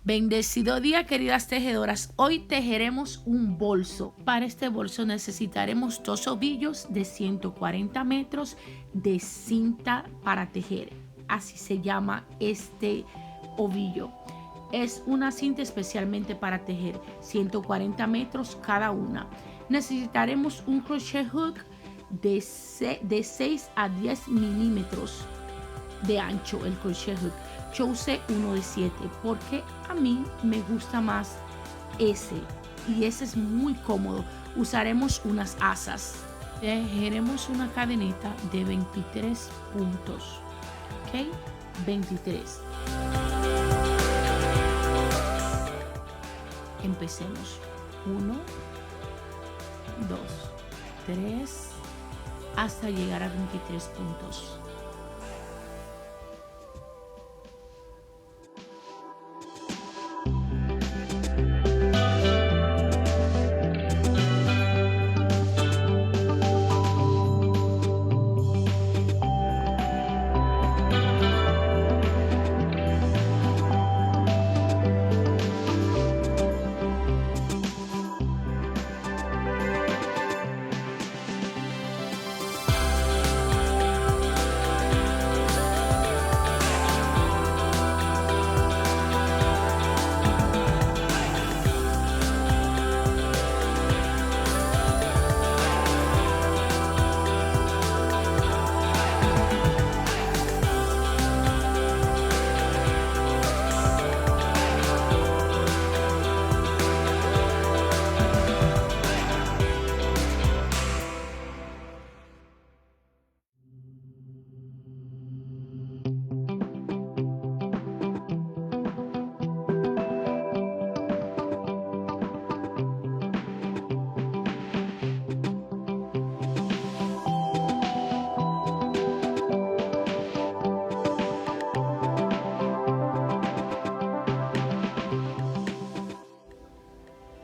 Bendecido día, queridas tejedoras. Hoy tejeremos un bolso. Para este bolso necesitaremos 2 ovillos de 140 metros de cinta para tejer. Así se llama este ovillo. Es una cinta especialmente para tejer, 140 metros cada una. Necesitaremos un crochet hook de 6 a 10 milímetros de ancho, el crochet hook. Yo usé uno de 7 porque a mí me gusta más ese y ese es muy cómodo. Usaremos unas asas. Tejeremos una cadeneta de 23 puntos. ¿Ok? 23. Empecemos. 1, 2, 3 hasta llegar a 23 puntos.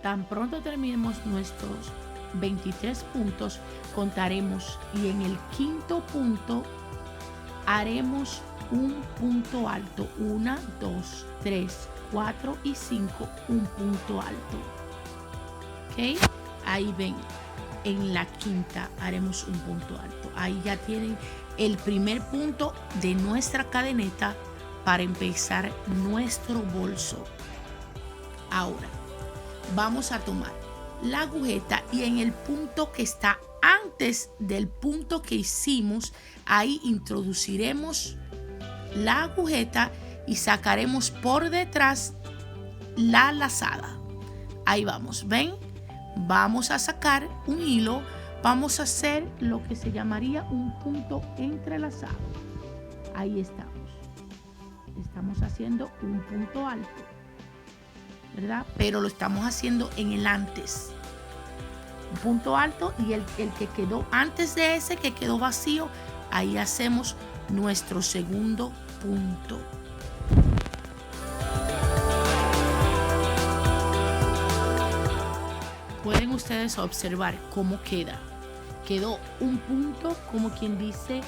Tan pronto terminemos nuestros 23 puntos, contaremos y en el quinto punto haremos un punto alto. 1, 2, 3, 4 y 5, un punto alto. ¿Ok? Ahí ven, en la quinta haremos un punto alto. Ahí ya tienen el primer punto de nuestra cadeneta para empezar nuestro bolso. Ahora vamos a tomar la agujeta y en el punto que está antes del punto que hicimos, ahí introduciremos la agujeta y sacaremos por detrás la lazada. Ahí vamos, ¿ven? Vamos a sacar un hilo, vamos a hacer lo que se llamaría un punto entrelazado. Ahí estamos. Estamos haciendo un punto alto, ¿verdad? Pero lo estamos haciendo en el antes. Un punto alto y el que quedó antes de ese que quedó vacío, ahí hacemos nuestro segundo punto. Pueden ustedes observar cómo queda. Quedó un punto, como quien dice,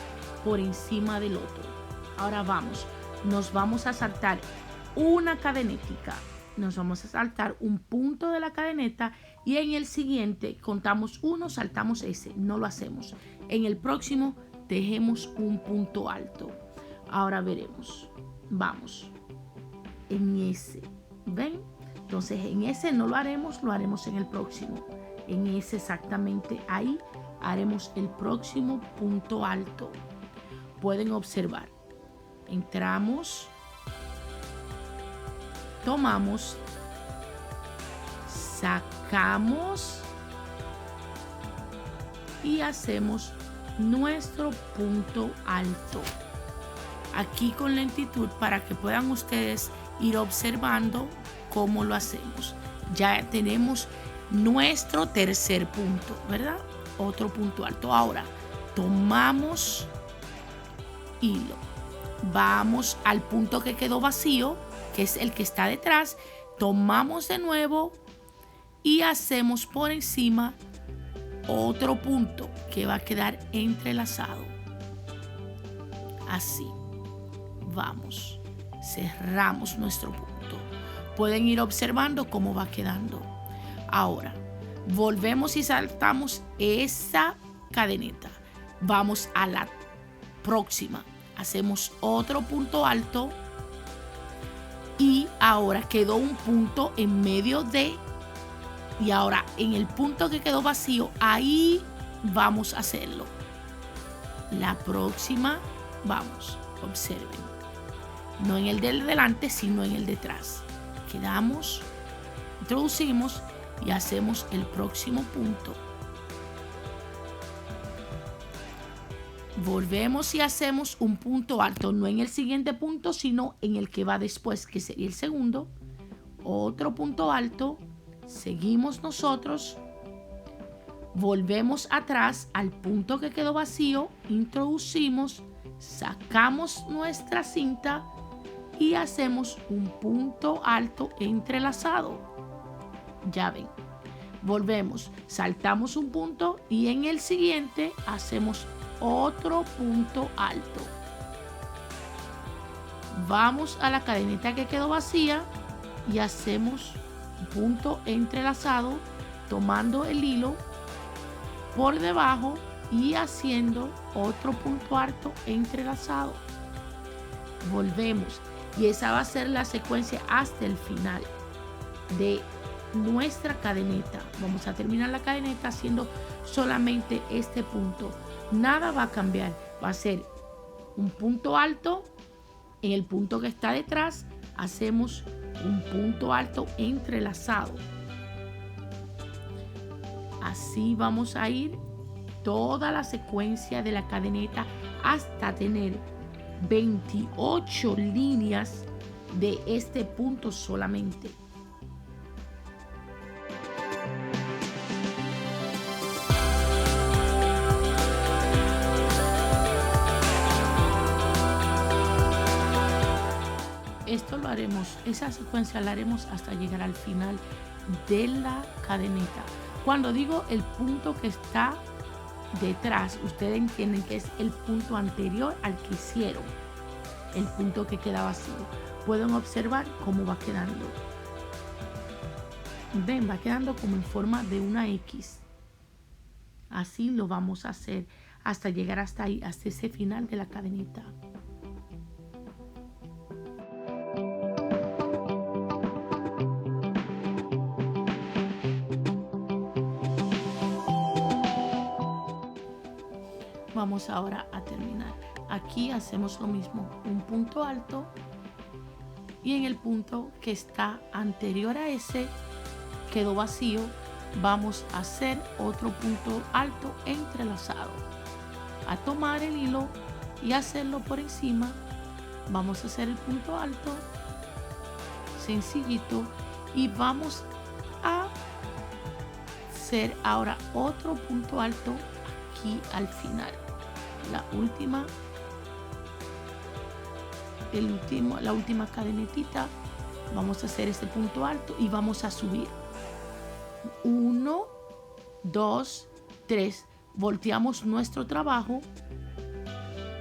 por encima del otro. Ahora vamos, nos vamos a saltar una cadenética. Nos vamos a saltar un punto de la cadeneta y en el siguiente contamos 1, saltamos ese, no lo hacemos. En el próximo tejemos un punto alto. Ahora veremos. Vamos. En ese. ¿Ven? Entonces en ese no lo haremos en el próximo. En ese exactamente ahí haremos el próximo punto alto. Pueden observar. Entramos. Tomamos, sacamos y hacemos nuestro punto alto. Aquí con lentitud para que puedan ustedes ir observando cómo lo hacemos. Ya tenemos nuestro tercer punto, ¿verdad? Otro punto alto. Ahora tomamos hilo. Vamos al punto que quedó vacío, que es el que está detrás, tomamos de nuevo y hacemos por encima otro punto que va a quedar entrelazado. Así. Vamos. Cerramos nuestro punto. Pueden ir observando cómo va quedando. Ahora, volvemos y saltamos esa cadeneta. Vamos a la próxima. Hacemos otro punto alto. Y ahora quedó un punto en medio de. Y ahora en el punto que quedó vacío, ahí vamos a hacerlo. La próxima, vamos, observen. No en el del delante, sino en el detrás. Quedamos, introducimos y hacemos el próximo punto. Volvemos y hacemos un punto alto, no en el siguiente punto, sino en el que va después, que sería el segundo. Otro punto alto, seguimos nosotros, volvemos atrás al punto que quedó vacío, introducimos, sacamos nuestra cinta y hacemos un punto alto entrelazado. Ya ven, volvemos, saltamos un punto y en el siguiente hacemos otro punto alto. Vamos a la cadeneta que quedó vacía y hacemos un punto entrelazado, tomando el hilo por debajo y haciendo otro punto alto entrelazado. Volvemos y esa va a ser la secuencia hasta el final de nuestra cadeneta. Vamos a terminar la cadeneta haciendo solamente este punto. Nada va a cambiar, va a ser un punto alto en el punto que está detrás, hacemos un punto alto entrelazado. Así vamos a ir toda la secuencia de la cadeneta hasta tener 28 líneas de este punto solamente. Esto lo haremos, esa secuencia la haremos hasta llegar al final de la cadeneta. Cuando digo el punto que está detrás, ustedes entienden que es el punto anterior al que hicieron, el punto que queda vacío. Pueden observar cómo va quedando. Ven, va quedando como en forma de una X. Así lo vamos a hacer hasta llegar hasta ahí, hasta ese final de la cadeneta. Vamos ahora a terminar. Aquí hacemos lo mismo, un punto alto y en el punto que está anterior a ese quedó vacío, vamos a hacer otro punto alto entrelazado. A tomar el hilo y hacerlo por encima, vamos a hacer el punto alto, sencillito, y vamos a hacer ahora otro punto alto aquí al final. La última cadenetita, vamos a hacer este punto alto y vamos a subir 1, 2, 3, volteamos nuestro trabajo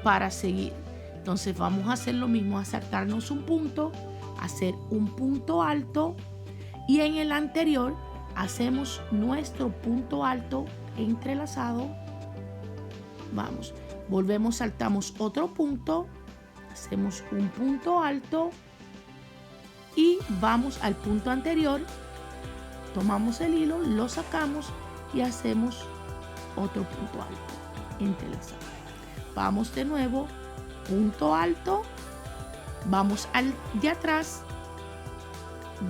para seguir. Entonces vamos a hacer lo mismo, a saltarnos un punto, hacer un punto alto y en el anterior hacemos nuestro punto alto entrelazado. Vamos, volvemos, saltamos otro punto, hacemos un punto alto y vamos al punto anterior, tomamos el hilo, lo sacamos y hacemos otro punto alto entrelazado. Vamos de nuevo, punto alto, vamos al de atrás,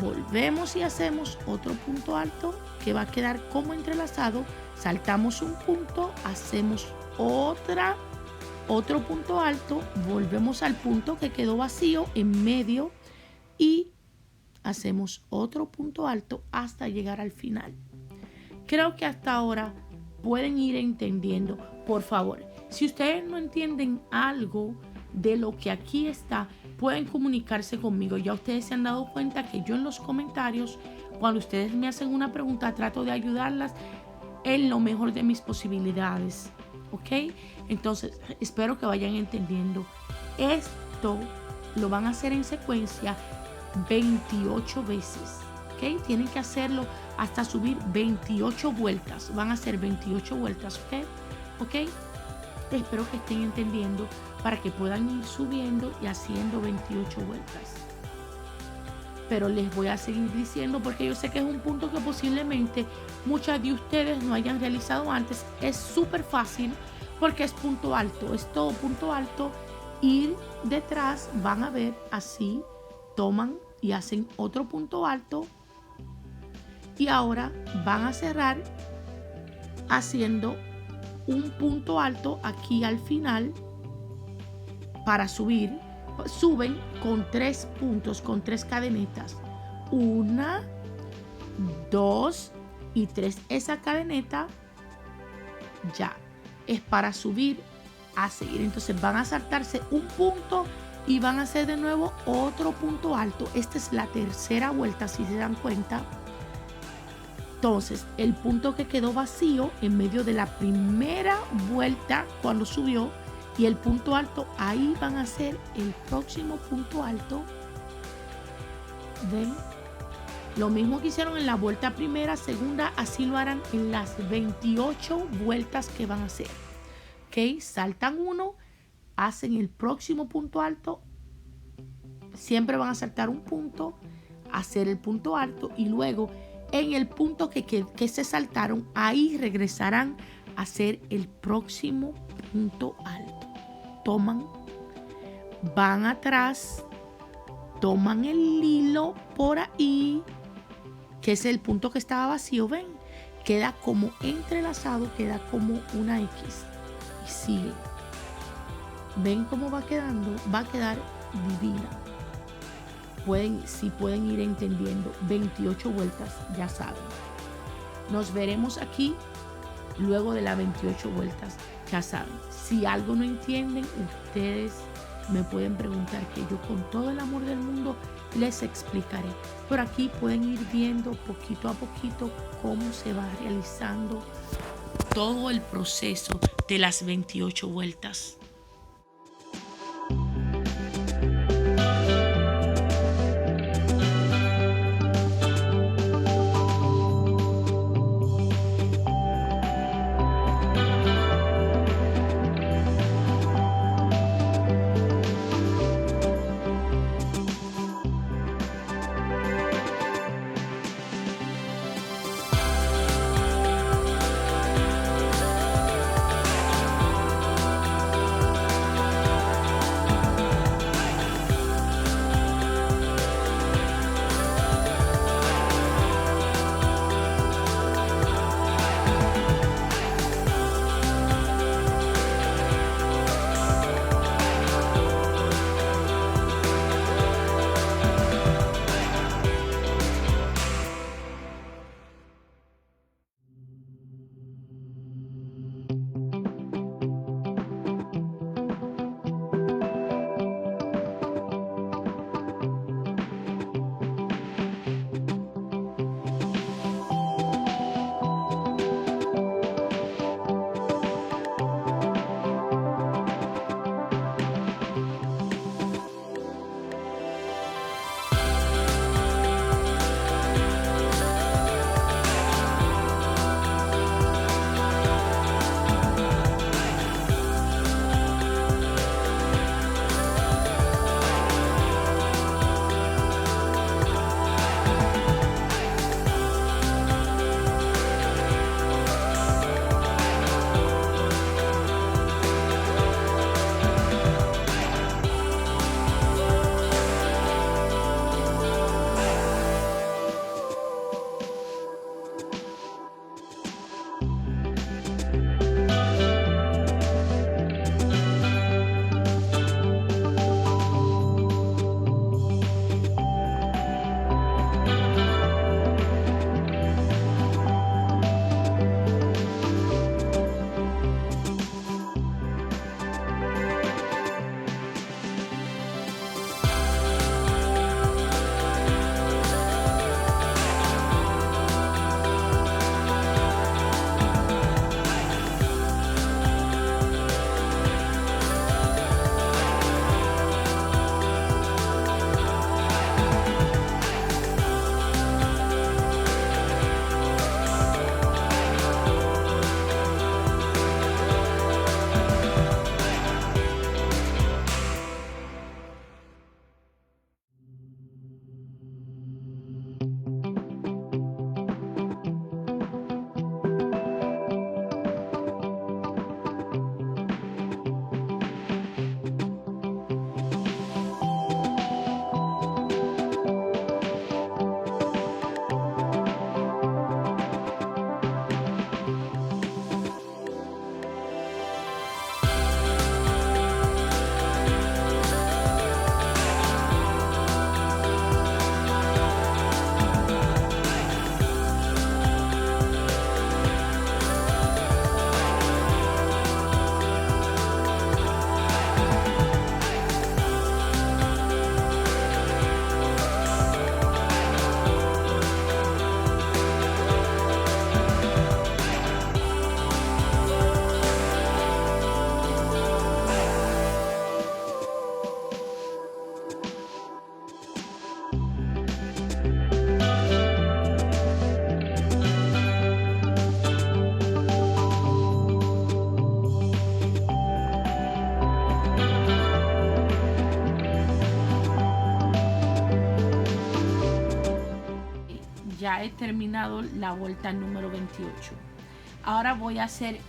volvemos y hacemos otro punto alto que va a quedar como entrelazado, saltamos un punto, hacemos otro punto alto, volvemos al punto que quedó vacío en medio y hacemos otro punto alto hasta llegar al final. Creo que hasta ahora pueden ir entendiendo. Por favor, si ustedes no entienden algo de lo que aquí está, pueden comunicarse conmigo. Ya ustedes se han dado cuenta que yo en los comentarios, cuando ustedes me hacen una pregunta, trato de ayudarlas en lo mejor de mis posibilidades. ¿Ok? Entonces, espero que vayan entendiendo. Esto lo van a hacer en secuencia 28 veces. ¿Ok? Tienen que hacerlo hasta subir 28 vueltas. Van a hacer 28 vueltas. ¿Ok? ¿Ok? Espero que estén entendiendo para que puedan ir subiendo y haciendo 28 vueltas. Pero les voy a seguir diciendo porque yo sé que es un punto que posiblemente muchas de ustedes no hayan realizado antes. Es súper fácil porque es punto alto, es todo punto alto. Ir detrás, van a ver así, toman y hacen otro punto alto y ahora van a cerrar haciendo un punto alto aquí al final para subir. Suben con 3 puntos, con 3 cadenitas. 1, 2 y 3. Esa cadeneta ya es para subir a seguir. Entonces van a saltarse un punto y van a hacer de nuevo otro punto alto. Esta es la tercera vuelta, si se dan cuenta. Entonces el punto que quedó vacío en medio de la primera vuelta cuando subió y el punto alto, ahí van a hacer el próximo punto alto. ¿Ven? Lo mismo que hicieron en la vuelta primera, segunda, así lo harán en las 28 vueltas que van a hacer. ¿Ok? Saltan uno, hacen el próximo punto alto, siempre van a saltar un punto, hacer el punto alto y luego en el punto que se saltaron, ahí regresarán a hacer el próximo punto alto. Toman, van atrás, toman el hilo por ahí, que es el punto que estaba vacío, ven, queda como entrelazado, queda como una X y sigue. Ven cómo va quedando, va a quedar divina. Si pueden ir entendiendo, 28 vueltas, ya saben. Nos veremos aquí luego de las 28 vueltas, ya saben. Si algo no entienden, ustedes me pueden preguntar, que yo con todo el amor del mundo les explicaré. Por aquí pueden ir viendo poquito a poquito cómo se va realizando todo el proceso de las 28 vueltas. ya he terminado la vuelta número 28. Ahora voy a hacer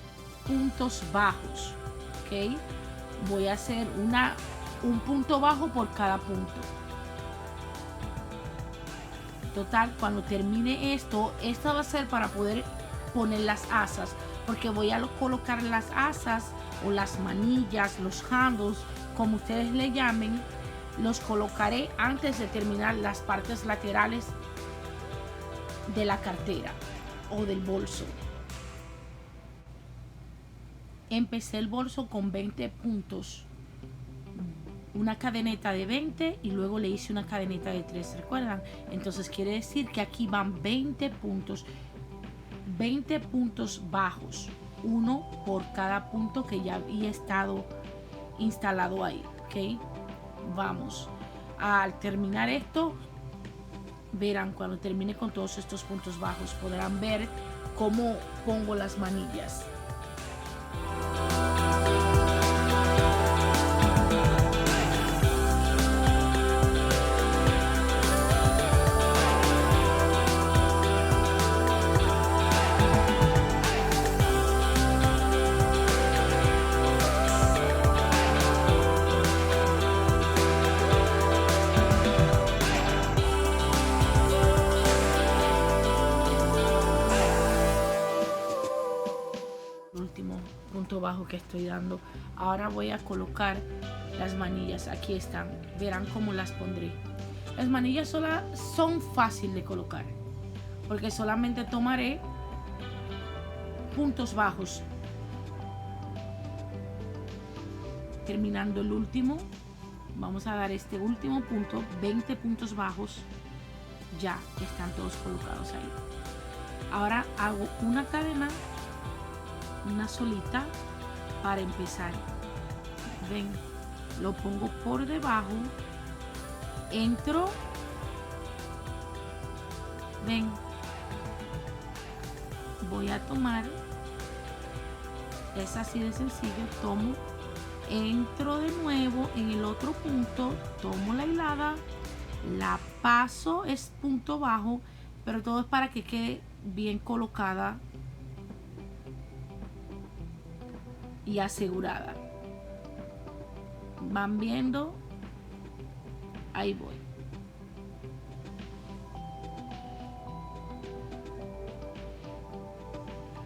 puntos bajos, ¿ok? Voy a hacer un punto bajo por cada punto. Total, cuando termine esto va a ser para poder poner las asas, porque voy a colocar las asas o las manillas, los handles, como ustedes le llamen, los colocaré antes de terminar las partes laterales de la cartera o del bolso. Empecé el bolso con 20 puntos, una cadeneta de 20 y luego le hice una cadeneta de 3, ¿recuerdan? Entonces quiere decir que aquí van 20 puntos bajos, uno por cada punto que ya había estado instalado ahí, ¿ok? Vamos, al terminar esto, verán, cuando termine con todos estos puntos bajos, podrán ver cómo pongo las manillas. Último punto bajo que estoy dando. Ahora voy a colocar las manillas. Aquí están, verán cómo las pondré. Las manillas son fáciles de colocar porque solamente tomaré puntos bajos. Terminando el último, vamos a dar este último punto, 20 puntos bajos. Ya están todos colocados ahí. Ahora hago una cadena, una solita para empezar. Ven, lo pongo por debajo, entro, ven, voy a tomar, es así de sencillo, tomo, entro de nuevo en el otro punto, tomo la hilada, la paso, es punto bajo, pero todo es para que quede bien colocada y asegurada. Van viendo, ahí voy.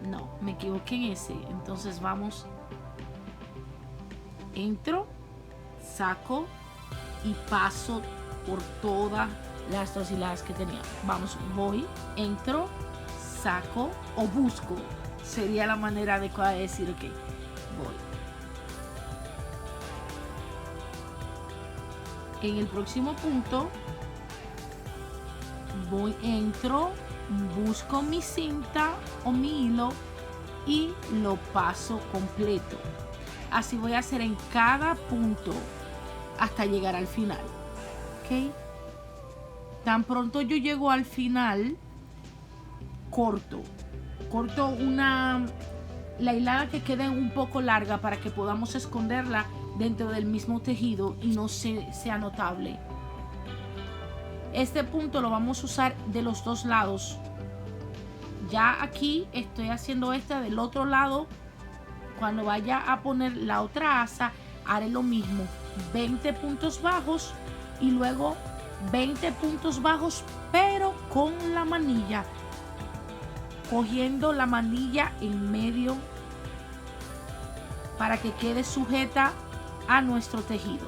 No, me equivoqué en ese. Entonces vamos, entro, saco y paso por todas las dos hiladas que tenía. Vamos, voy, entro, saco o busco, sería la manera adecuada de decir ok. Voy. En el próximo punto voy, entro, busco mi cinta o mi hilo y lo paso completo. Así voy a hacer en cada punto hasta llegar al final. ¿Ok? Tan pronto yo llego al final, corto la hilada que quede un poco larga para que podamos esconderla dentro del mismo tejido y no sea notable. Este punto lo vamos a usar de los dos lados. Ya aquí estoy haciendo del otro lado. Cuando vaya a poner la otra asa, haré lo mismo, 20 puntos bajos y luego 20 puntos bajos, pero con la manilla, cogiendo la manilla en medio para que quede sujeta a nuestro tejido.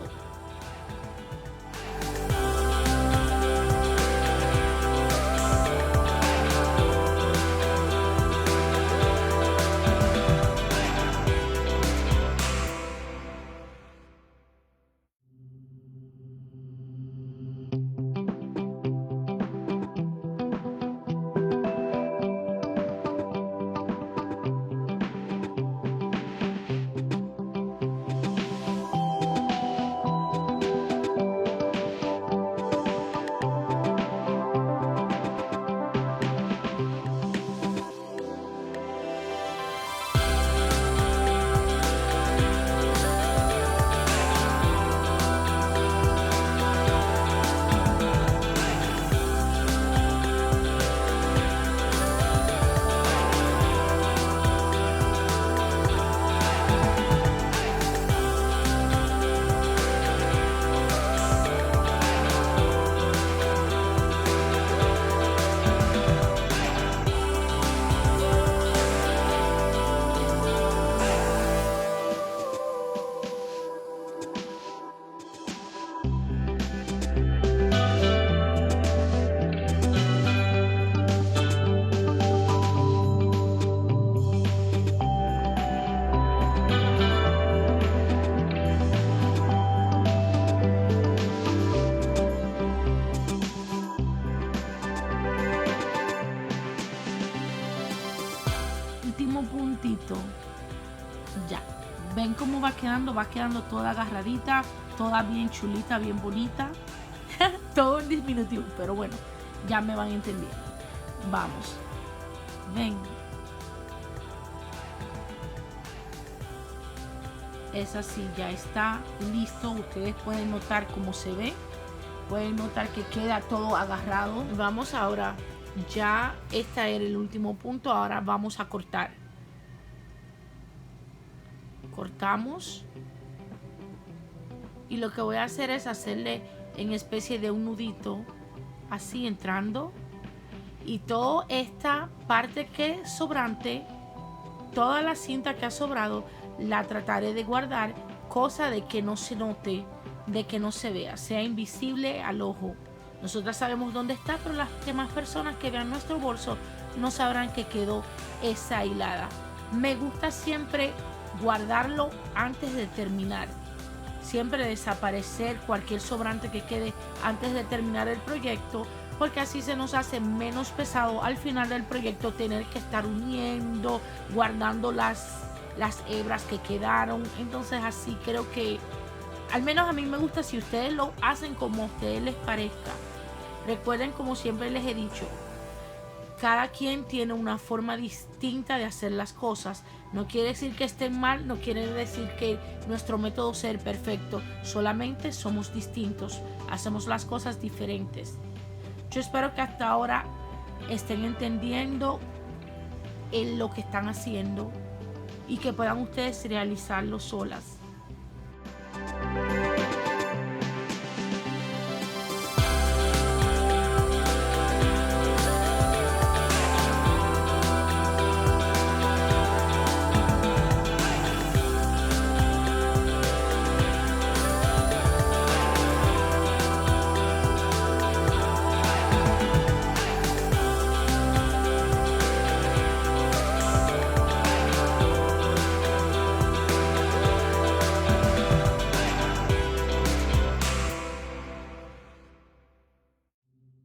cómo va quedando toda agarradita, toda bien chulita, bien bonita. Todo en diminutivo, pero bueno, ya me van entendiendo. Vamos, ven. Es así, ya está listo. Ustedes pueden notar cómo se ve, pueden notar que queda todo agarrado. Vamos ahora, ya este era el último punto. Ahora vamos a cortar. Cortamos, y lo que voy a hacer es hacerle en especie de un nudito, así entrando, y toda esta parte que es sobrante, toda la cinta que ha sobrado, la trataré de guardar, cosa de que no se note, de que no se vea, sea invisible al ojo. Nosotras sabemos dónde está, pero las demás personas que vean nuestro bolso no sabrán que quedó esa hilada. Me gusta siempre guardarlo antes de terminar, siempre desaparecer cualquier sobrante que quede antes de terminar el proyecto, porque así se nos hace menos pesado al final del proyecto tener que estar uniendo, guardando las hebras que quedaron. Entonces así creo que, al menos a mí me gusta si ustedes lo hacen como a ustedes les parezca. Recuerden, como siempre les he dicho, cada quien tiene una forma distinta de hacer las cosas. No quiere decir que estén mal, no quiere decir que nuestro método sea el perfecto. Solamente somos distintos, hacemos las cosas diferentes. Yo espero que hasta ahora estén entendiendo lo que están haciendo y que puedan ustedes realizarlo solas.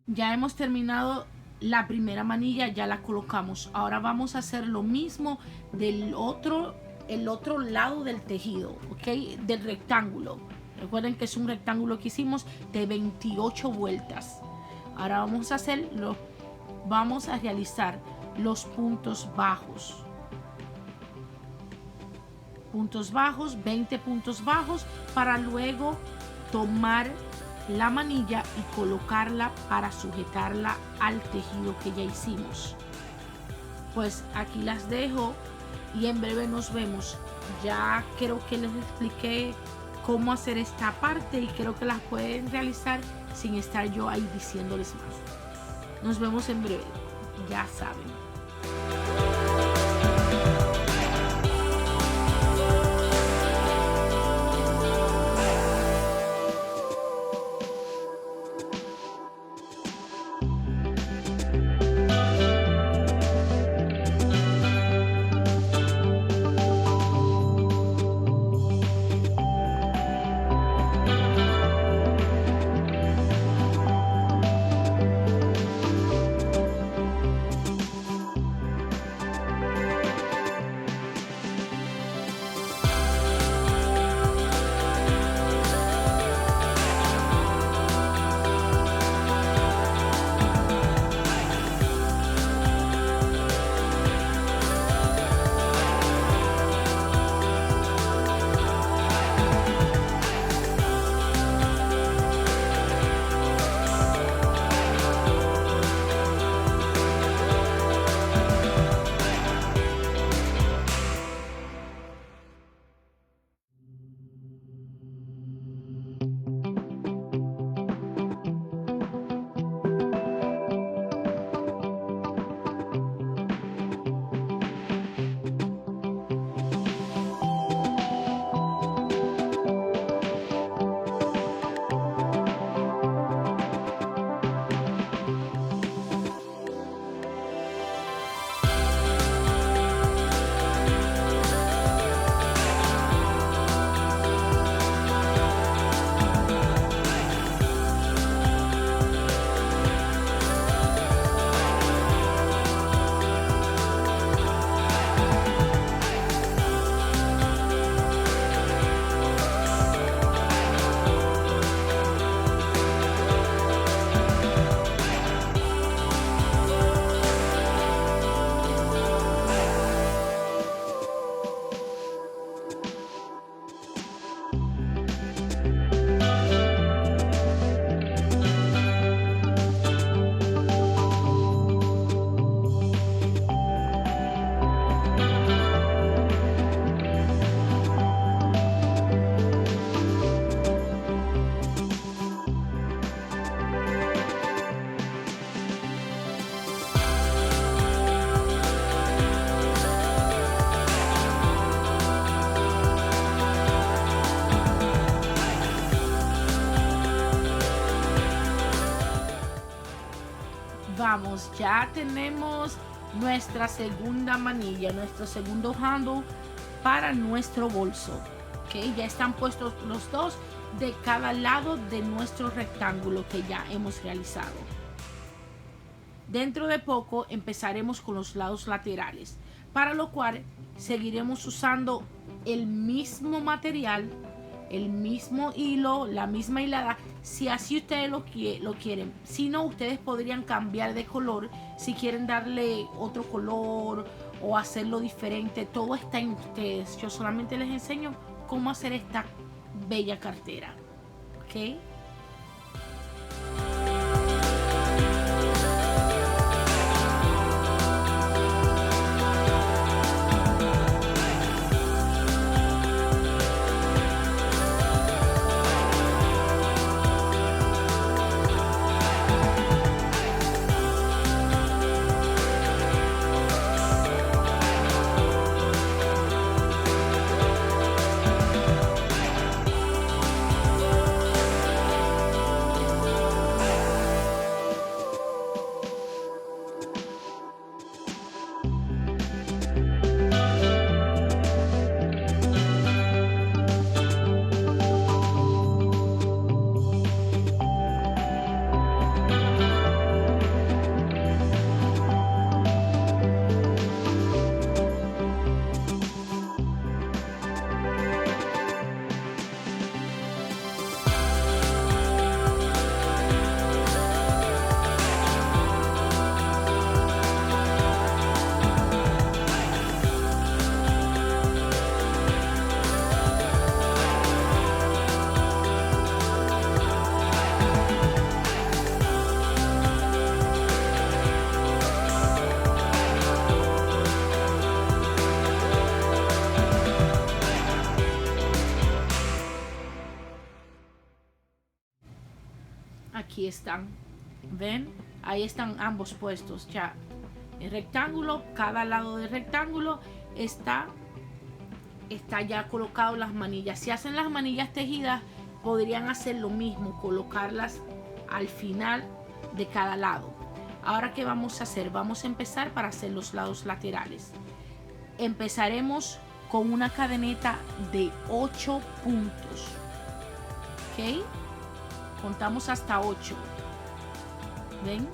Ya hemos terminado la primera manilla, ya la colocamos. Ahora vamos a hacer lo mismo el otro lado del tejido, ¿ok? Del rectángulo. Recuerden que es un rectángulo que hicimos de 28 vueltas. Ahora vamos a realizar los puntos bajos. Puntos bajos, 20 puntos bajos, para luego tomar la manilla y colocarla para sujetarla al tejido que ya hicimos. Pues aquí las dejo y en breve nos vemos. Ya creo que les expliqué cómo hacer esta parte y creo que las pueden realizar sin estar yo ahí diciéndoles más. Nos vemos en breve, ya saben. Vamos, ya tenemos nuestra segunda manilla, nuestro segundo handle para nuestro bolso. ¿Ok? Ya están puestos los dos de cada lado de nuestro rectángulo que ya hemos realizado. Dentro de poco empezaremos con los lados laterales, para lo cual seguiremos usando el mismo material, el mismo hilo, la misma hilada, si así ustedes lo quieren. Si no, ustedes podrían cambiar de color, si quieren darle otro color o hacerlo diferente. Todo está en ustedes. Yo solamente les enseño cómo hacer esta bella cartera. ¿Ok? Aquí están, ven, ahí están ambos puestos ya. El rectángulo, cada lado del rectángulo está ya colocado las manillas. Si hacen las manillas tejidas, podrían hacer lo mismo, colocarlas al final de cada lado. Ahora, ¿qué vamos a hacer? Vamos a empezar para hacer los lados laterales. Empezaremos con una cadeneta de 8 puntos. ¿Ok? Contamos hasta 8. ¿Ven?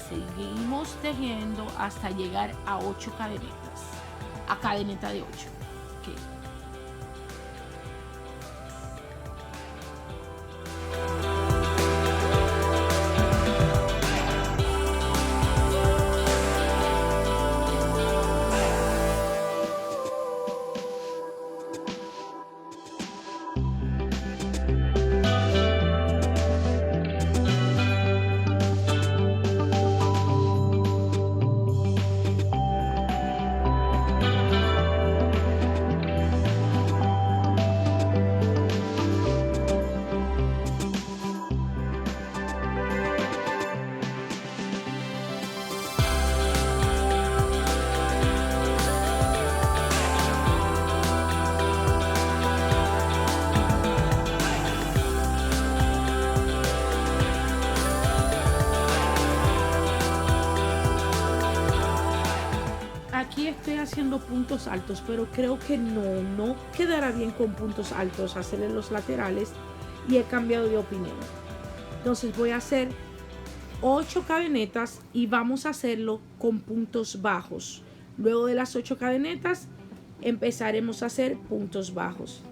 Seguimos tejiendo hasta llegar a 8 cadenetas. A cadeneta de 8. ¿Ok? Aquí estoy haciendo puntos altos, pero creo que no quedará bien con puntos altos hacerle los laterales y he cambiado de opinión. Entonces voy a hacer 8 cadenetas y vamos a hacerlo con puntos bajos. Luego de las 8 cadenetas empezaremos a hacer puntos bajos.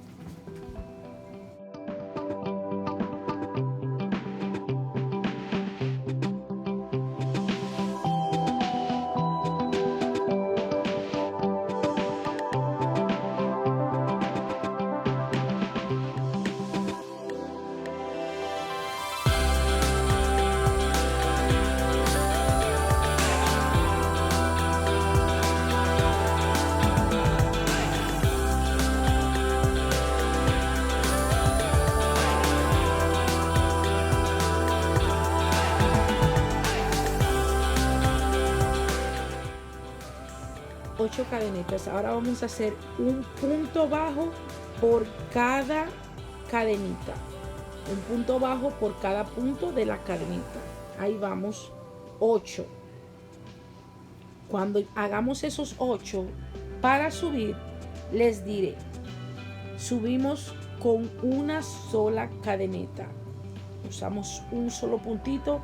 Cadenetas. Ahora vamos a hacer un punto bajo por cada cadenita. un punto bajo por cada punto de la cadeneta. Ahí vamos, 8. Cuando hagamos esos 8 para subir, les diré, subimos con una sola cadeneta. Usamos un solo puntito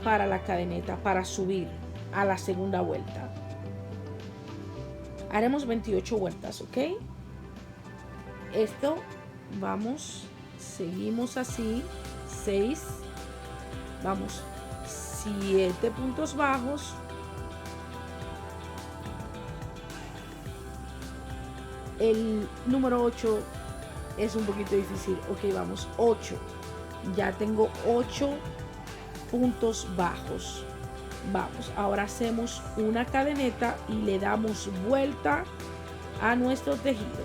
para la cadeneta, para subir a la segunda vuelta. Haremos 28 vueltas, ¿ok? Esto, vamos, seguimos así, 6, vamos, 7 puntos bajos, el número 8 es un poquito difícil, ok, vamos, 8, ya tengo 8 puntos bajos. Vamos, ahora hacemos una cadeneta y le damos vuelta a nuestro tejido.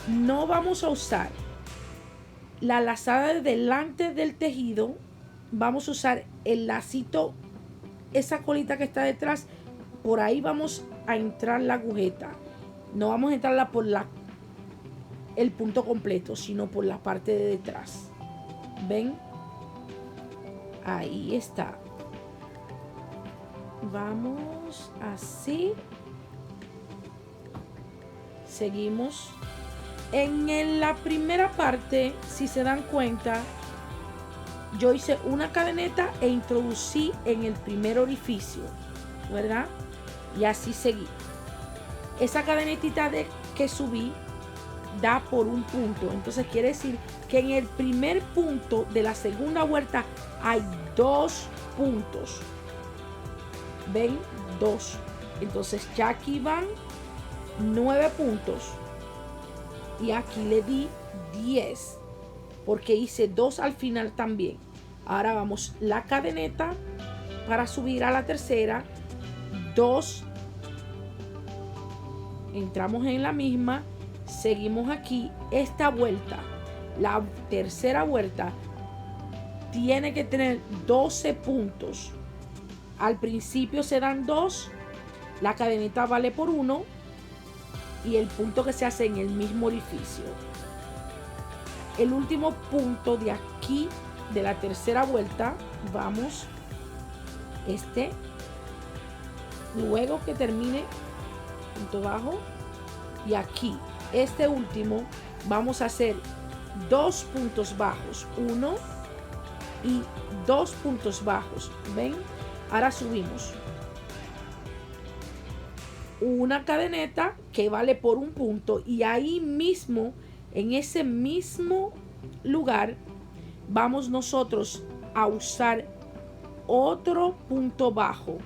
No vamos a usar la lazada de delante del tejido, vamos a usar el lacito, esa colita que está detrás, por ahí vamos a entrar la agujeta. No vamos a entrarla por el punto completo, sino por la parte de detrás. ¿Ven? Ahí está. Vamos así. Seguimos. En la primera parte, si se dan cuenta, yo hice una cadeneta e introducí en el primer orificio, ¿verdad? Y así seguí. Esa cadenetita que subí da por un punto. Entonces quiere decir que en el primer punto de la segunda vuelta hay 2 puntos. ¿Ven? 2. Entonces ya aquí van 9 puntos. Y aquí le di 10. Porque hice 2 al final también. Ahora vamos la cadeneta para subir a la tercera. 2. Entramos en la misma. Seguimos aquí. Esta vuelta, la tercera vuelta, tiene que tener 12 puntos. Al principio se dan 2, la cadeneta vale por 1 y el punto que se hace en el mismo orificio. El último punto de aquí, de la tercera vuelta, vamos, luego que termine, punto bajo, y aquí, este último, vamos a hacer 2 puntos bajos, 1 y 2 puntos bajos, ¿ven? Ahora subimos una cadeneta que vale por un punto y ahí mismo, en ese mismo lugar, vamos nosotros a usar otro punto bajo.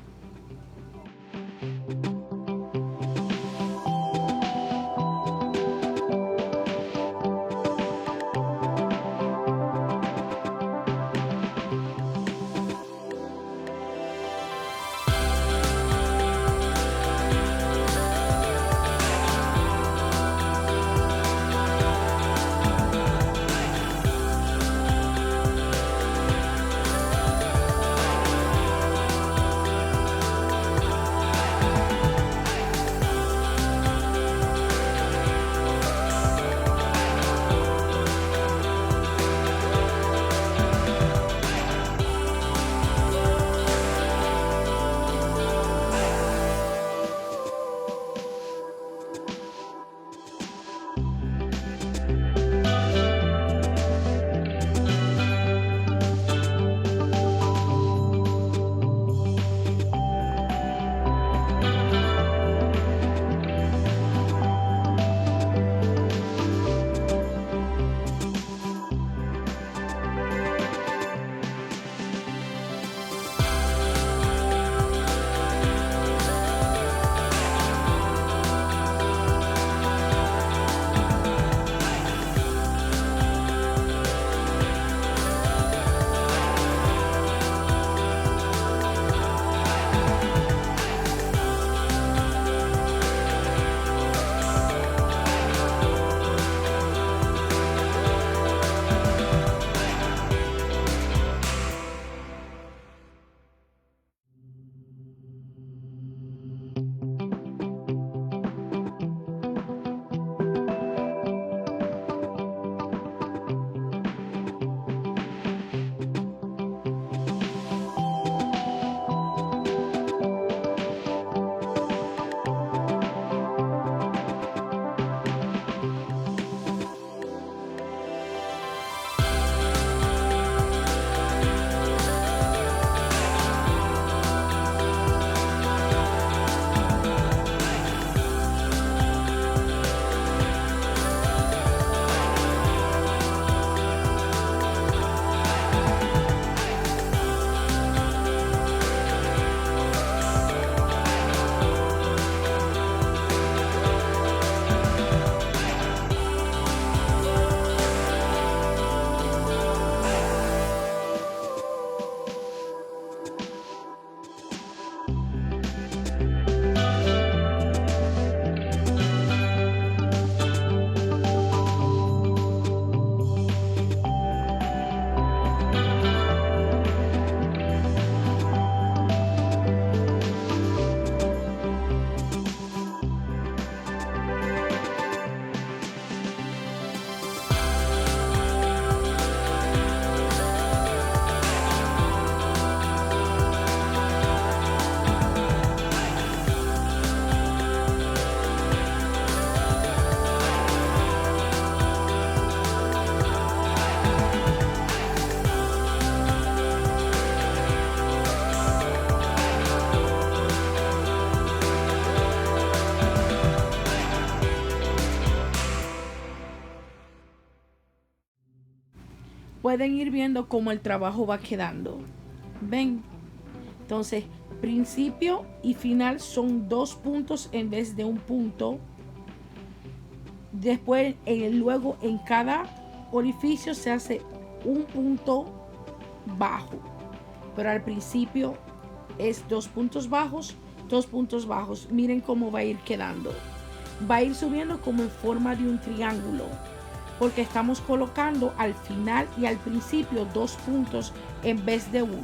pueden ir viendo cómo el trabajo va quedando. ¿Ven? Entonces, principio y final son 2 puntos en vez de un punto. Después, luego en cada orificio se hace un punto bajo. Pero al principio es 2 puntos bajos, 2 puntos bajos. Miren cómo va a ir quedando. Va a ir subiendo como en forma de un triángulo, porque estamos colocando al final y al principio 2 puntos en vez de 1.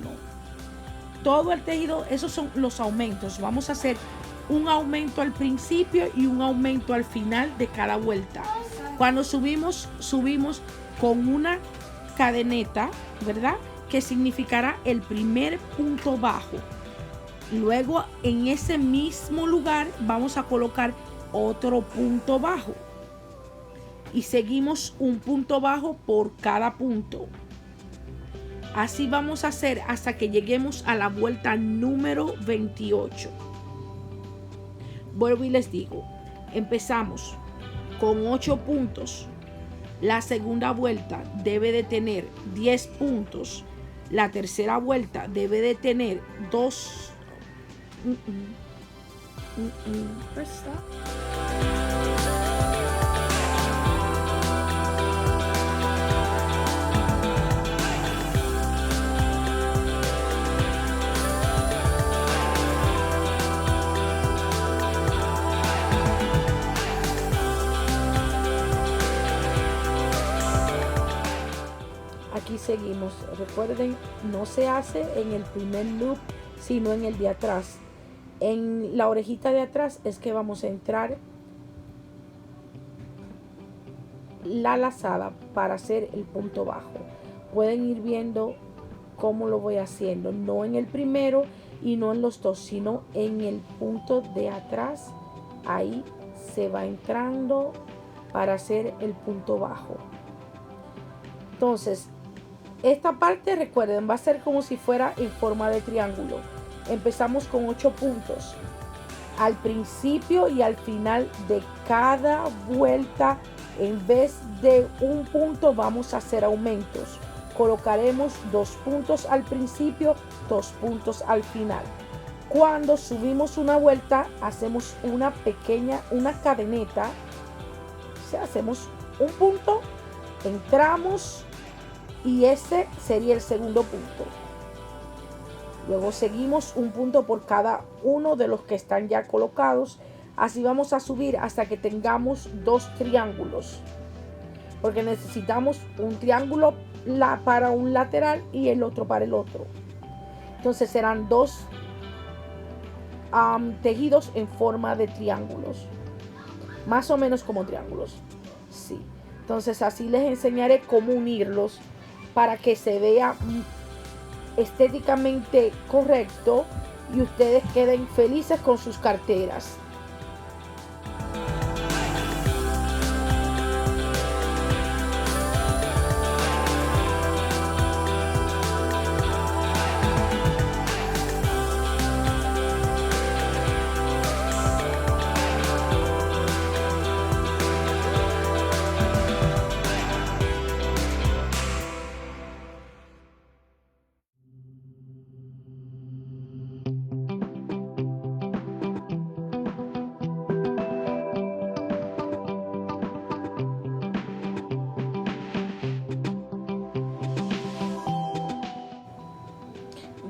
Todo el tejido, esos son los aumentos. Vamos a hacer un aumento al principio y un aumento al final de cada vuelta. Cuando subimos con una cadeneta, ¿verdad? Que significará el primer punto bajo. Luego en ese mismo lugar vamos a colocar otro punto bajo. Y seguimos un punto bajo por cada punto. Así vamos a hacer hasta que lleguemos a la vuelta número 28. Vuelvo y les digo, empezamos con 8 puntos. La segunda vuelta debe de tener 10 puntos. La tercera vuelta debe de tener 2. Aquí seguimos. Recuerden, no se hace en el primer loop, sino en el de atrás. En la orejita de atrás es que vamos a entrar la lazada para hacer el punto bajo. Pueden ir viendo cómo lo voy haciendo, no en el primero y no en los dos, sino en el punto de atrás. Ahí se va entrando para hacer el punto bajo. Entonces, esta parte, recuerden, va a ser como si fuera en forma de triángulo. Empezamos con 8 puntos. Al principio y al final de cada vuelta, en vez de un punto, vamos a hacer aumentos. Colocaremos 2 puntos al principio, 2 puntos al final. Cuando subimos una vuelta, hacemos una cadeneta. O sea, hacemos un punto, entramos y ese sería el segundo punto. Luego seguimos un punto por cada uno de los que están ya colocados. Así vamos a subir hasta que tengamos 2 triángulos. Porque necesitamos un triángulo para un lateral y el otro para el otro. Entonces serán 2 tejidos en forma de triángulos. Más o menos como triángulos. Sí. Entonces así les enseñaré cómo unirlos para que se vea estéticamente correcto y ustedes queden felices con sus carteras.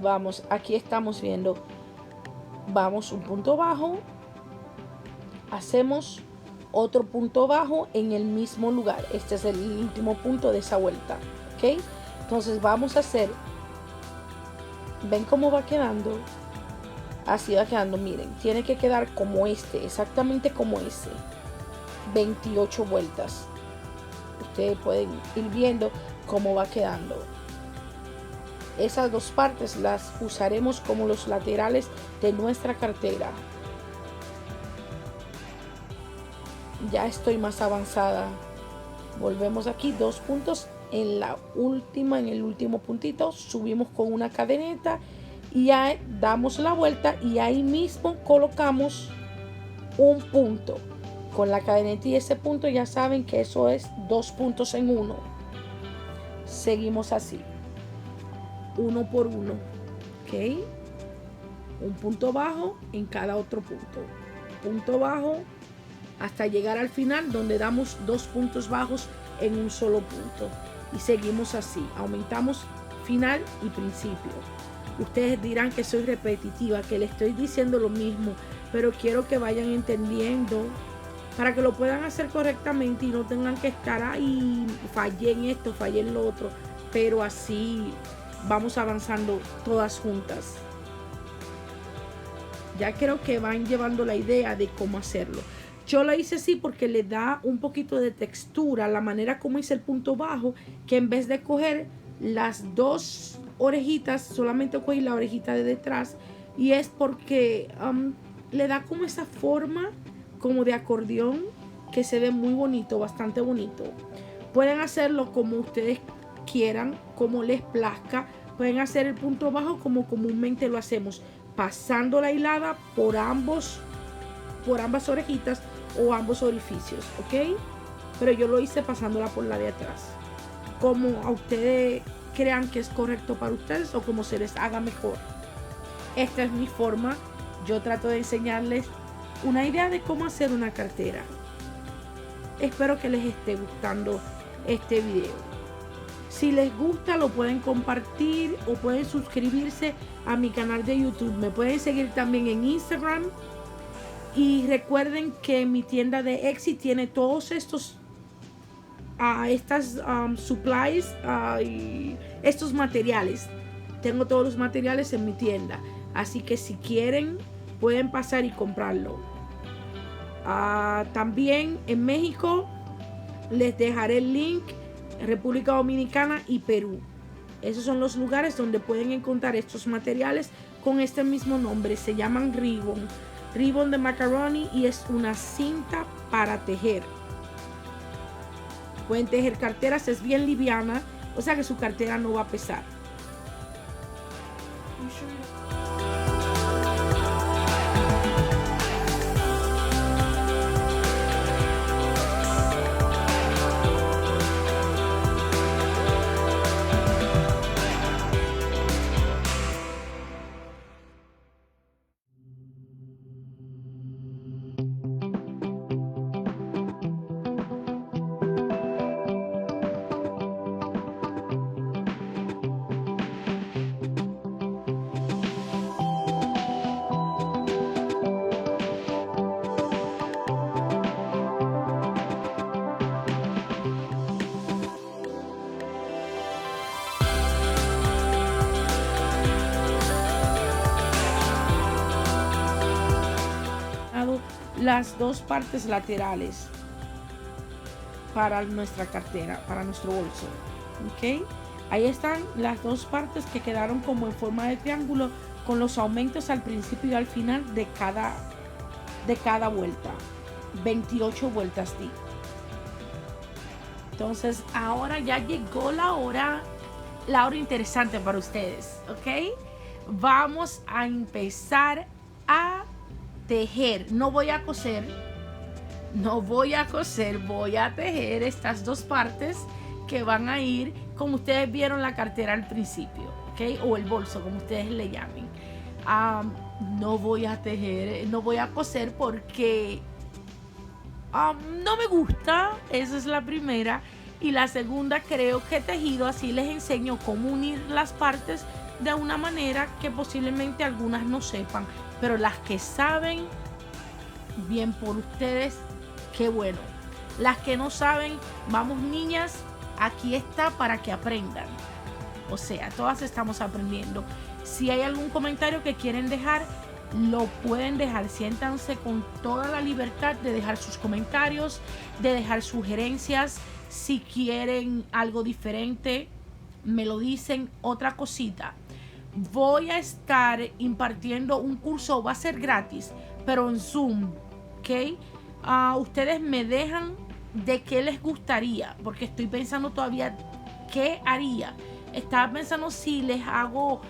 Vamos, aquí estamos viendo, vamos un punto bajo, hacemos otro punto bajo en el mismo lugar. Este es el último punto de esa vuelta, ¿ok? Entonces vamos a hacer, ven cómo va quedando, así va quedando. Miren, tiene que quedar como este, exactamente como ese, 28 vueltas. Ustedes pueden ir viendo cómo va quedando. Esas 2 partes las usaremos como los laterales de nuestra cartera. Ya estoy más avanzada. Volvemos aquí, 2 puntos en el último puntito. Subimos con una cadeneta y ya damos la vuelta y ahí mismo colocamos un punto. Con la cadeneta y ese punto ya saben que eso es 2 puntos en uno. seguimos así, uno por uno, ¿ok? Un punto bajo en cada otro punto bajo hasta llegar al final, donde damos 2 puntos bajos en un solo punto, y seguimos así, aumentamos final y principio. Ustedes dirán que soy repetitiva, que le estoy diciendo lo mismo, pero quiero que vayan entendiendo para que lo puedan hacer correctamente y no tengan que estar ahí, fallé en esto, fallé en lo otro, pero así vamos avanzando todas juntas. Ya creo que van llevando la idea de cómo hacerlo. Yo lo hice así porque le da un poquito de textura la manera como hice el punto bajo, que en vez de coger las 2 orejitas, solamente cogí la orejita de detrás, y es porque le da como esa forma como de acordeón que se ve muy bonito, bastante bonito. Pueden hacerlo como ustedes quieran, como les plazca. Pueden hacer el punto bajo como comúnmente lo hacemos, pasando la hilada por ambas orejitas o ambos orificios, ¿ok? Pero yo lo hice pasándola por la de atrás, como a ustedes crean que es correcto para ustedes o como se les haga mejor. Esta es mi forma. Yo trato de enseñarles una idea de cómo hacer una cartera. Espero que les esté gustando este video. Si les gusta, lo pueden compartir o pueden suscribirse a mi canal de YouTube. Me pueden seguir también en Instagram. Y recuerden que mi tienda de Etsy tiene todos estos supplies y estos materiales. Tengo todos los materiales en mi tienda, así que si quieren pueden pasar y comprarlo. También en México les dejaré el link, República Dominicana y Perú. Esos son los lugares donde pueden encontrar estos materiales con este mismo nombre. Se llaman ribbon de macaroni, y es una cinta para tejer. Pueden tejer carteras, es bien liviana, o sea que su cartera no va a pesar. Las 2 partes laterales para nuestra cartera, para nuestro bolso, ¿ok? Ahí están las 2 partes que quedaron como en forma de triángulo, con los aumentos al principio y al final de cada vuelta. 28 vueltas di. Entonces ahora ya llegó la hora interesante para ustedes, ¿ok? Vamos a empezar a tejer. No voy a coser, voy a tejer estas 2 partes que van a ir, como ustedes vieron la cartera al principio, ¿ok? O el bolso, como ustedes le llamen. No voy a tejer, no voy a coser porque no me gusta. Esa es la primera. Y la segunda, creo que he tejido, así les enseño cómo unir las partes de una manera que posiblemente algunas no sepan, pero las que saben, bien por ustedes, qué bueno. Las que no saben, vamos niñas, aquí está para que aprendan. O sea, todas estamos aprendiendo. Si hay algún comentario que quieren dejar, lo pueden dejar. Siéntanse con toda la libertad de dejar sus comentarios, de dejar sugerencias. Si quieren algo diferente, me lo dicen. Otra cosita, voy a estar impartiendo un curso, va a ser gratis, pero en Zoom, ¿ok? Ustedes me dejan de qué les gustaría, porque estoy pensando todavía qué haría. Estaba pensando si les hago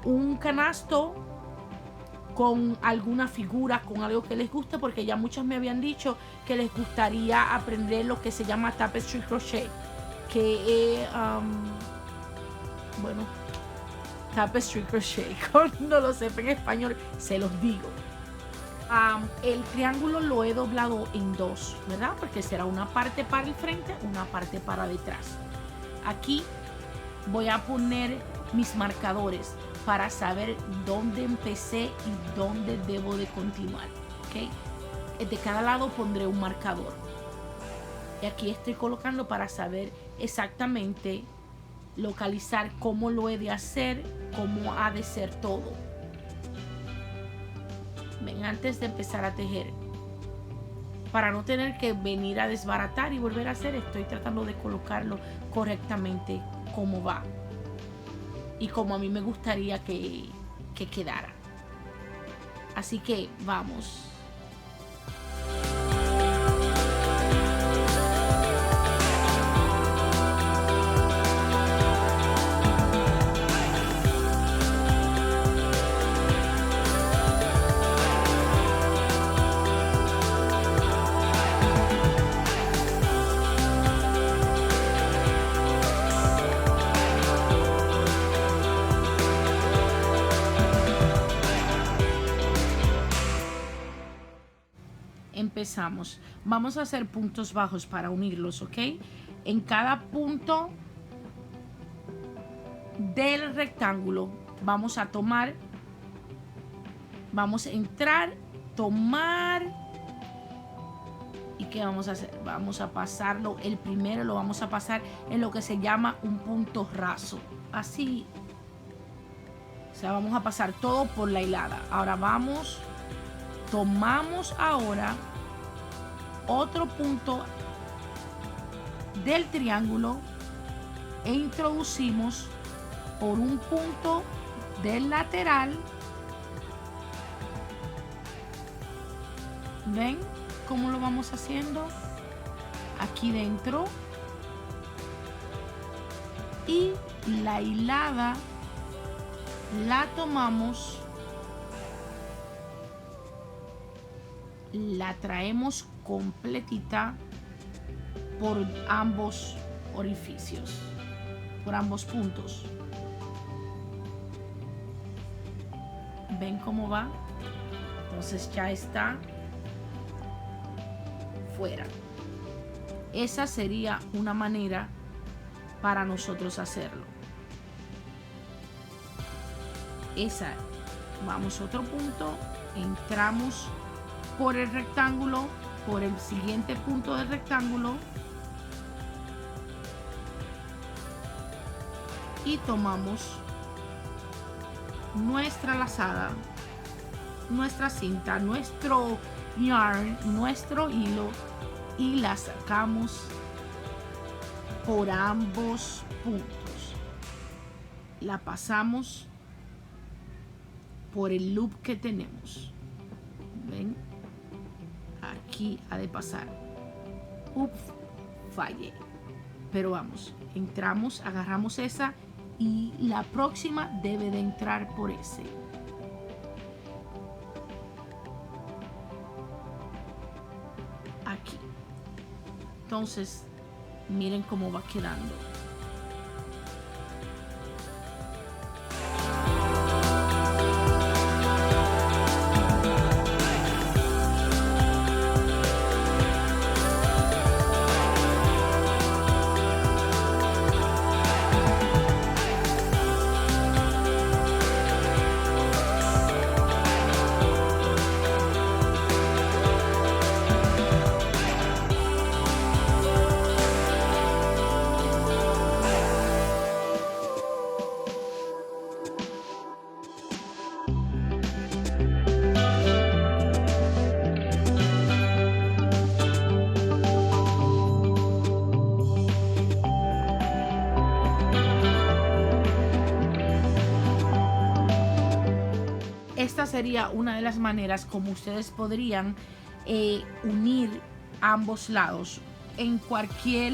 un canasto con alguna figura, con algo que les guste, porque ya muchos me habían dicho que les gustaría aprender lo que se llama tapestry crochet, que bueno, tapestry crochet. Cuando lo sepa en español, se los digo. El triángulo lo he doblado en dos, ¿verdad? Porque será una parte para el frente, una parte para detrás. Aquí voy a poner mis marcadores para saber dónde empecé y dónde debo de continuar, ¿ok? De cada lado pondré un marcador. Y aquí estoy colocando para saber exactamente, localizar cómo lo he de hacer, cómo ha de ser todo. Ven, antes de empezar a tejer, para no tener que venir a desbaratar y volver a hacer, estoy tratando de colocarlo correctamente como va y como a mí me gustaría que quedara. Así que vamos. Empezamos. Vamos a hacer puntos bajos para unirlos, ¿ok? En cada punto del rectángulo vamos a tomar, vamos a entrar, tomar. ¿Y qué vamos a hacer? Vamos a pasarlo, el primero lo vamos a pasar en lo que se llama un punto raso. Así. O sea, vamos a pasar todo por la hilada. Ahora vamos, tomamos ahora otro punto del triángulo e introducimos por un punto del lateral. ¿Ven cómo lo vamos haciendo? Aquí dentro. Y la hilada la tomamos, la traemos completita por ambos orificios, por ambos puntos. ¿Ven cómo va? Entonces ya está fuera. Esa sería una manera para nosotros hacerlo. Esa, vamos a otro punto, entramos por el rectángulo, por el siguiente punto del rectángulo y tomamos nuestra lazada, nuestra cinta, nuestro yarn, nuestro hilo y la sacamos por ambos puntos. La pasamos por el loop que tenemos. ¿Ven? Aquí ha de pasar. Ups, fallé. Pero vamos, entramos, agarramos esa y la próxima debe de entrar por ese. Aquí. Entonces, miren cómo va quedando. Esta sería una de las maneras como ustedes podrían unir ambos lados en cualquier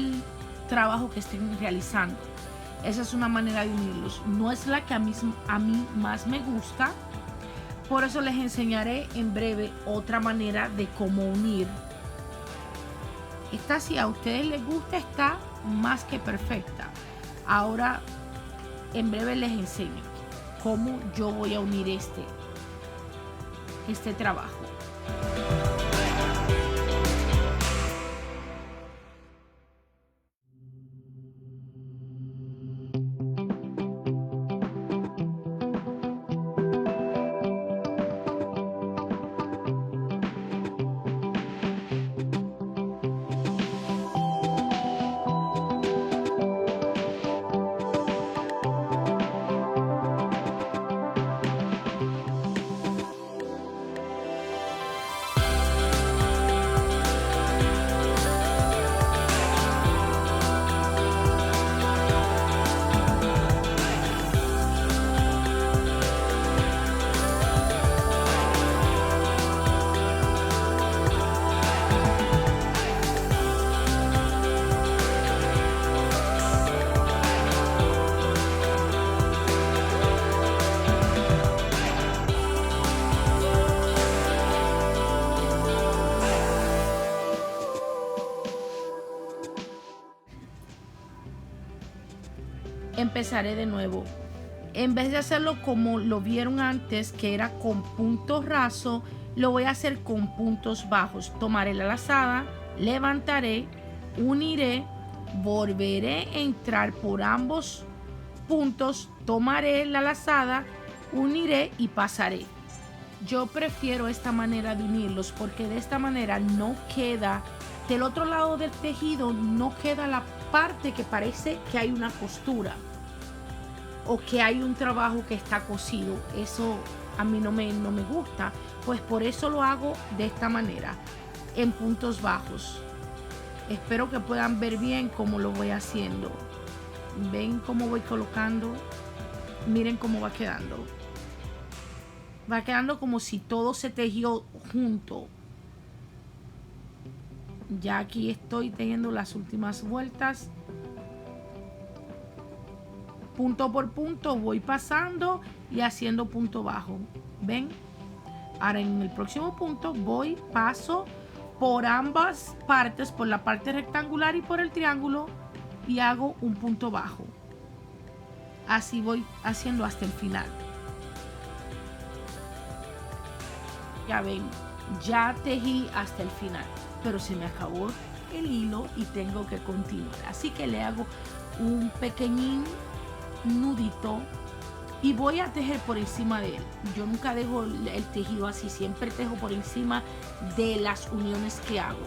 trabajo que estén realizando. Esa es una manera de unirlos. No es la que a mí más me gusta. Por eso les enseñaré en breve otra manera de cómo unir. Esta, si a ustedes les gusta, está más que perfecta. Ahora En breve les enseño cómo yo voy a unir este trabajo. Empezaré de nuevo. En vez de hacerlo como lo vieron antes, que era con punto raso, lo voy a hacer con puntos bajos. Tomaré la lazada, levantaré, uniré, volveré a entrar por ambos puntos, tomaré la lazada, uniré y pasaré. Yo prefiero esta manera de unirlos porque de esta manera no queda, del otro lado del tejido no queda la parte que parece que hay una costura o que hay un trabajo que está cosido. Eso a mí no me gusta, pues por eso lo hago de esta manera, en puntos bajos. Espero que puedan ver bien cómo lo voy haciendo. Ven cómo voy colocando, miren cómo va quedando. Va quedando como si todo se tejió junto. Ya aquí estoy teniendo las últimas vueltas. Punto por punto voy pasando y haciendo punto bajo. ¿Ven? Ahora en el próximo punto voy, paso por ambas partes, por la parte rectangular y por el triángulo, y hago un punto bajo. Así voy haciendo hasta el final. Ya ven, ya tejí hasta el final, pero se me acabó el hilo y tengo que continuar. Así que le hago un pequeñín nudito y voy a tejer por encima de él. Yo nunca dejo el tejido así, siempre tejo por encima de las uniones que hago.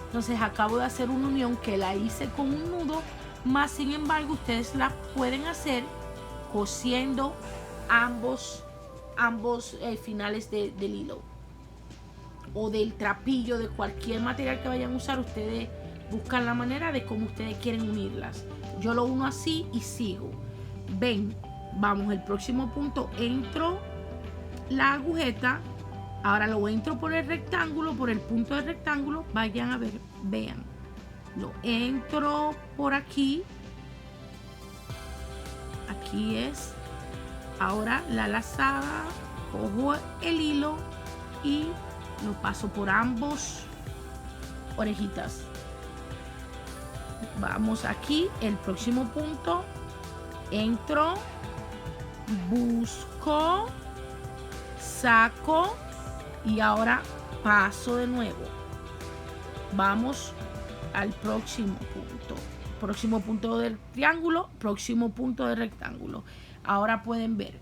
Entonces acabo de hacer una unión que la hice con un nudo, más sin embargo ustedes la pueden hacer cosiendo ambos finales del hilo o del trapillo, de cualquier material que vayan a usar. Ustedes buscan la manera de cómo ustedes quieren unirlas. Yo lo uno así y sigo. Ven, vamos, el próximo punto, entro la agujeta, ahora lo entro por el rectángulo, por el punto del rectángulo. Vayan a ver, vean, lo entro por aquí, aquí es. Ahora la lazada, cojo el hilo y lo paso por ambos orejitas. Vamos aquí, el próximo punto, entro, busco, saco y ahora paso de nuevo. Vamos al próximo punto del triángulo, próximo punto del rectángulo. Ahora pueden ver,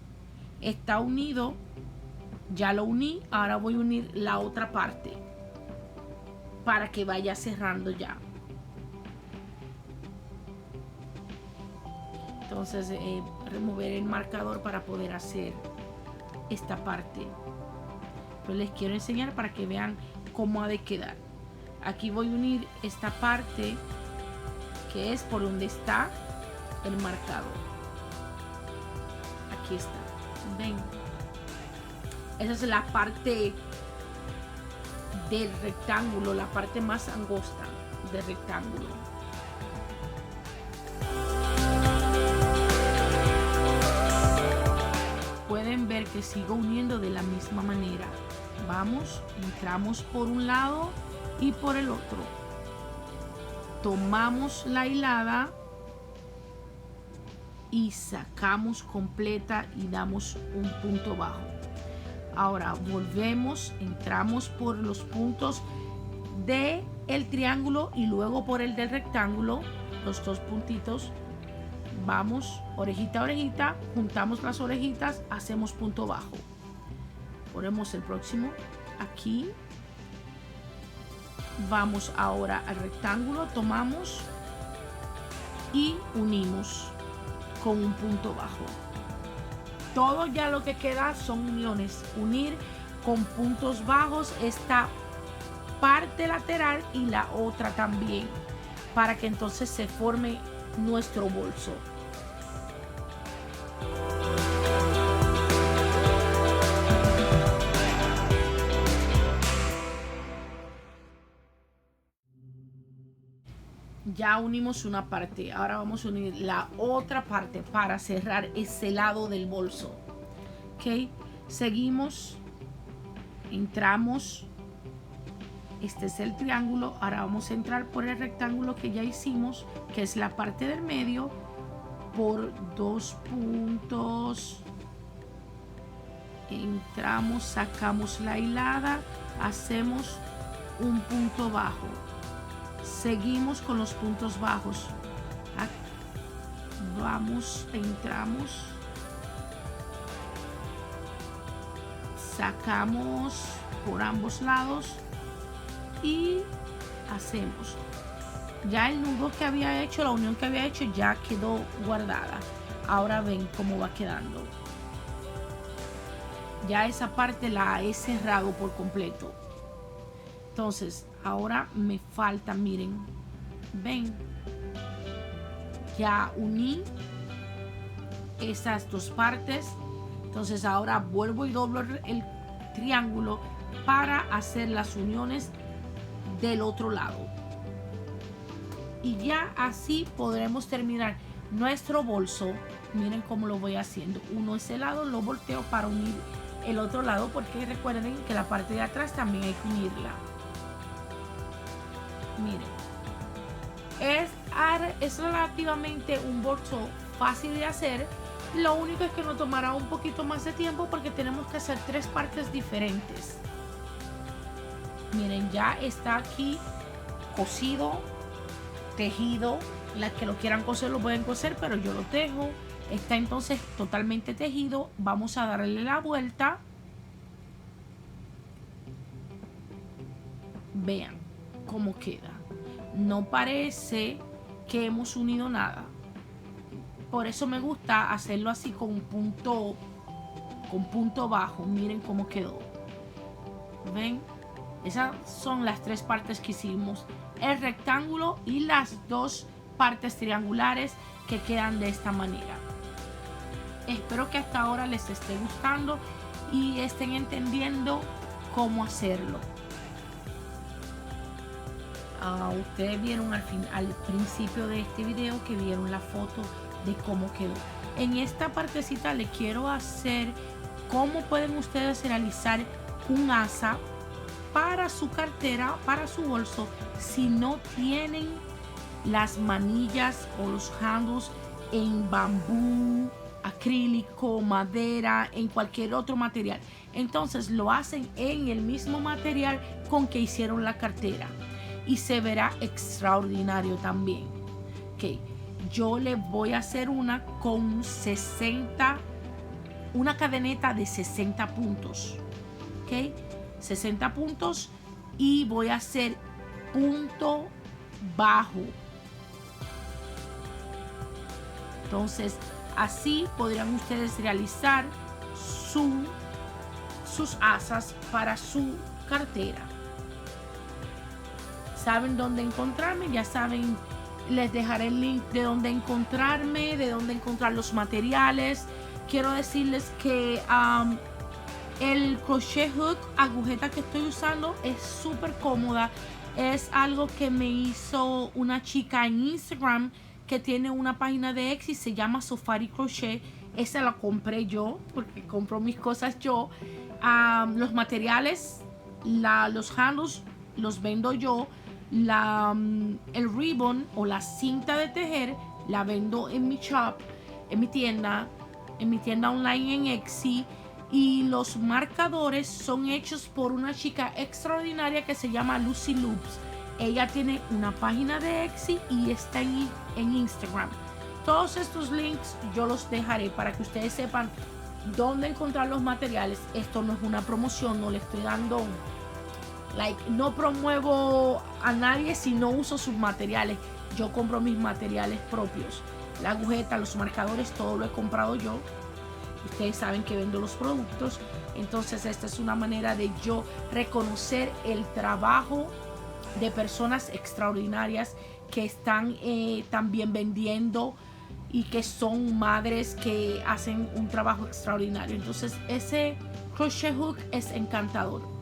está unido, ya lo uní, ahora voy a unir la otra parte para que vaya cerrando ya. Entonces remover el marcador para poder hacer esta parte. Pues les quiero enseñar para que vean cómo ha de quedar. Aquí voy a unir esta parte que es por donde está el marcador. Aquí está, ven, esa es la parte del rectángulo, la parte más angosta del rectángulo. Pueden ver que sigo uniendo de la misma manera. Vamos, entramos por un lado y por el otro. Tomamos la hilada y sacamos completa y damos un punto bajo. Ahora volvemos, entramos por los puntos de el triángulo y luego por el del rectángulo, los dos puntitos. Vamos orejita a orejita, juntamos las orejitas, hacemos punto bajo. Ponemos el próximo aquí. Vamos ahora al rectángulo, tomamos y unimos con un punto bajo. Todo ya lo que queda son uniones. Unir con puntos bajos esta parte lateral y la otra también, para que entonces se forme nuestro bolso. Ya unimos una parte, ahora vamos a unir la otra parte para cerrar ese lado del bolso. Ok, seguimos, entramos, este es el triángulo, ahora vamos a entrar por el rectángulo que ya hicimos, que es la parte del medio, por dos puntos. Entramos, sacamos la hilada, hacemos un punto bajo. Seguimos con los puntos bajos. Vamos, entramos, sacamos por ambos lados y hacemos. Ya el nudo que había hecho, la unión que había hecho ya quedó guardada. Ahora ven cómo va quedando. Ya esa parte la he cerrado por completo. Entonces ahora me falta, miren, ven, ya uní esas dos partes. Entonces ahora vuelvo y doblo el triángulo para hacer las uniones del otro lado, y ya así podremos terminar nuestro bolso. Miren cómo lo voy haciendo. Uno ese lado lo volteo para unir el otro lado, porque recuerden que la parte de atrás también hay que unirla. Miren, es relativamente un bolso fácil de hacer. Lo único es que nos tomará un poquito más de tiempo porque tenemos que hacer tres partes diferentes. Miren, ya está aquí cosido, tejido. Las que lo quieran coser lo pueden coser, pero yo lo tejo. Está entonces totalmente tejido. Vamos a darle la vuelta. Vean cómo queda. No parece que hemos unido nada. Por eso me gusta hacerlo así con punto bajo. Miren cómo quedó. ¿Ven? Esas son las tres partes que hicimos. El rectángulo y las dos partes triangulares que quedan de esta manera. Espero que hasta ahora les esté gustando y estén entendiendo cómo hacerlo. Ustedes vieron al principio de este video que vieron la foto de cómo quedó. En esta partecita les quiero hacer cómo pueden ustedes realizar un asa para su cartera, para su bolso, si no tienen las manillas o los handles en bambú, acrílico, madera, en cualquier otro material. Entonces lo hacen en el mismo material con que hicieron la cartera y se verá extraordinario también. Ok, yo le voy a hacer una con 60, una cadeneta de 60 puntos. Ok, 60 puntos, y voy a hacer punto bajo. Entonces así podrían ustedes realizar sus asas para su cartera. Saben dónde encontrarme, ya saben, les dejaré el link de dónde encontrarme, de dónde encontrar los materiales. Quiero decirles que el crochet hook, agujeta que estoy usando, es súper cómoda. Es algo que me hizo una chica en Instagram que tiene una página de Etsy, se llama Safari Crochet. Esa la compré yo porque compro mis cosas yo. Los materiales, los handles los vendo yo. El ribbon o la cinta de tejer la vendo en mi shop. en mi tienda online en Etsy. Y los marcadores son hechos por una chica extraordinaria que se llama Lucy Loops. Ella tiene una página de Etsy y está en Instagram. Todos estos links yo los dejaré para que ustedes sepan dónde encontrar los materiales. Esto no es una promoción, no le estoy dando no promuevo a nadie si no uso sus materiales. Yo compro mis materiales propios. La agujeta, los marcadores, todo lo he comprado yo. Ustedes saben que vendo los productos. Entonces esta es una manera de yo reconocer el trabajo de personas extraordinarias que están también vendiendo y que son madres que hacen un trabajo extraordinario. Entonces ese crochet hook es encantador.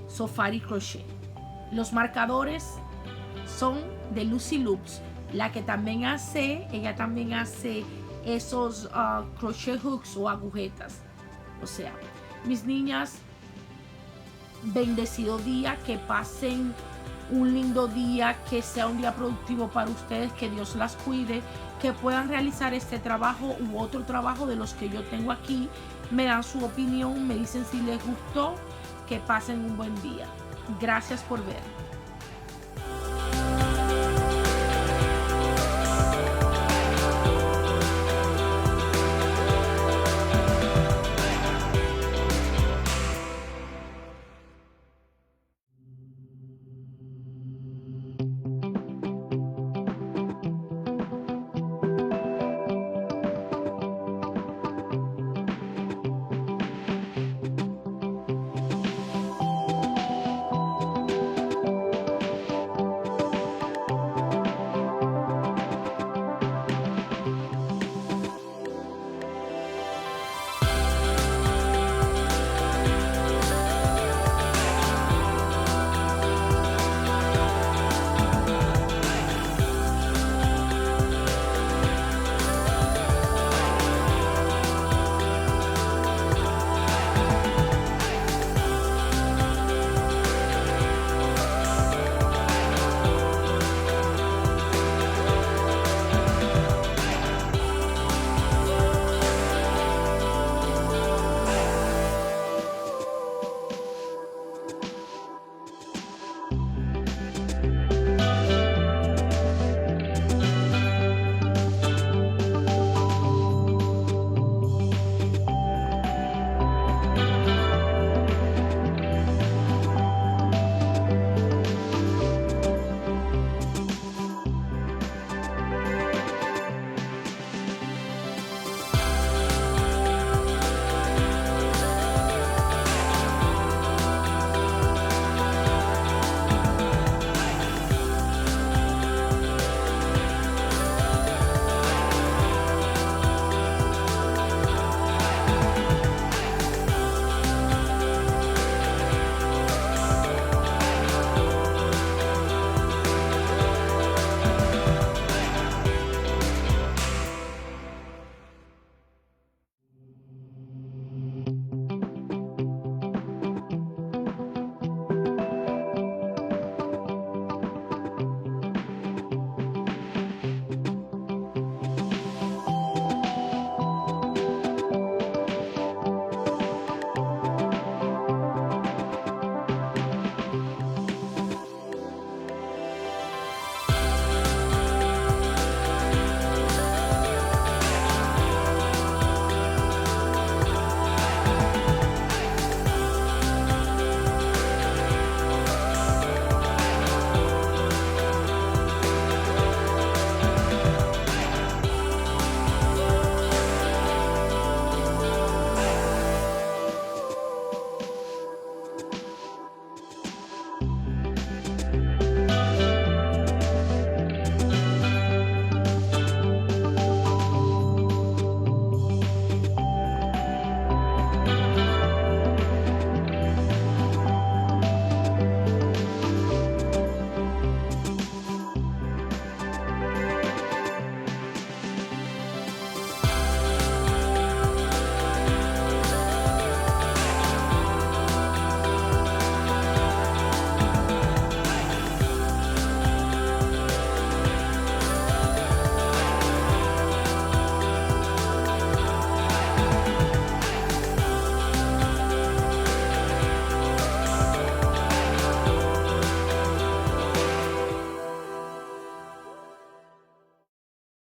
Safari Crochet. Los marcadores son de Lucy Loops, ella también hace esos crochet hooks o agujetas. O sea, mis niñas, bendecido día, que pasen un lindo día, que sea un día productivo para ustedes, que Dios las cuide, que puedan realizar este trabajo u otro trabajo de los que yo tengo aquí. Me dan su opinión, me dicen si les gustó. Que pasen un buen día. Gracias por ver.